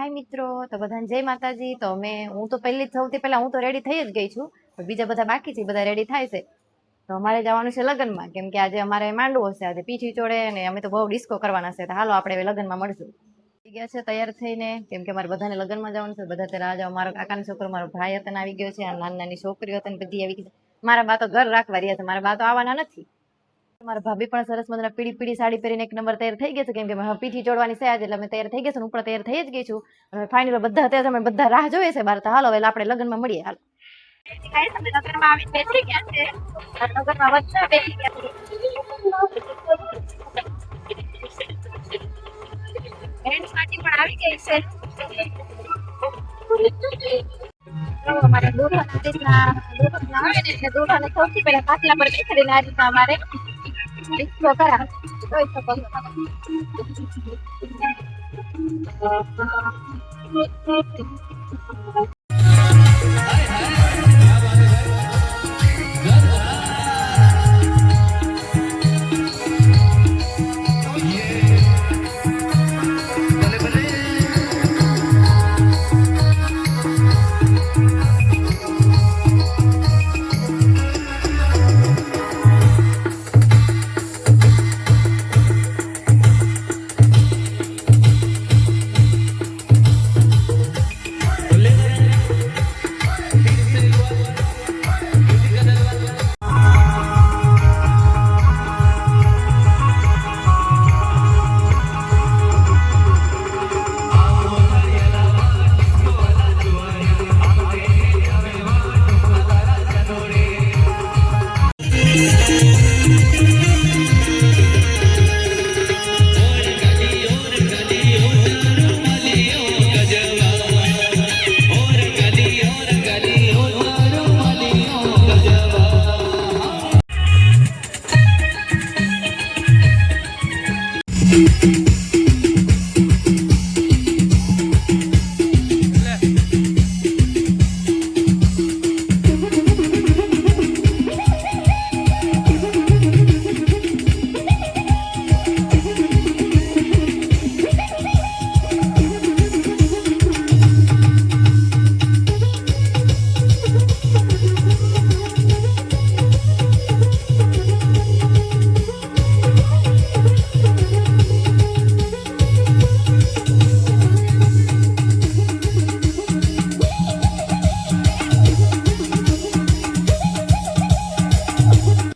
હાય મિત્રો, તો બધાને જય માતાજી. તો હું તો સૌથી પહેલા હું તો રેડી થઈ જ ગઈ છું, પણ બીજા બધા બાકી છે, બધા રેડી થાય છે. તો અમારે જવાનું છે લગ્નમાં, કેમ કે આજે અમારે માંડવો છે, આજે પીઠી ચોળે ને અમે તો બહુ ડિસ્કો કરવાના છે. તો હાલો આપણે લગ્નમાં મળશું. થઈ ગયા છે તૈયાર થઈને, કેમ કે અમારે બધાને લગ્નમાં જવાનું છે. બધા ત્યારે આજે મારો કાકાનો છોકરો, મારો ભાઈ હતા આવી ગયો છે, નાની નાની છોકરીઓ હતા બધી આવી ગઈ. મારા બા તો ઘર રાખવા રહ્યા છે, મારા બા તો આવવાના નથી. મારા ભાભી પણ સરસ મજાના પીળી પીળી સાડી પહેરીને એક નંબર તૈયાર થઈ ગયા છે, કેમ કે પીઠી ચોડવાની છે આજે, એટલે અમે તૈયાર થઈ ગયા છે. હું પણ તૈયાર થઈ જ ગઈ છું. અને ફાઇનલ બધા અત્યારે અમે બધા રાહ જોઈએ છે બહાર. તો હાલો એટલે આપણે લગ્નમાં મળીએ. હાલો અમારે સૌથી પહેલા પાટલા પર બેસાડીને આ રીતના અમારે ડિસ્કો કરાવે. જોઈ શકો છો.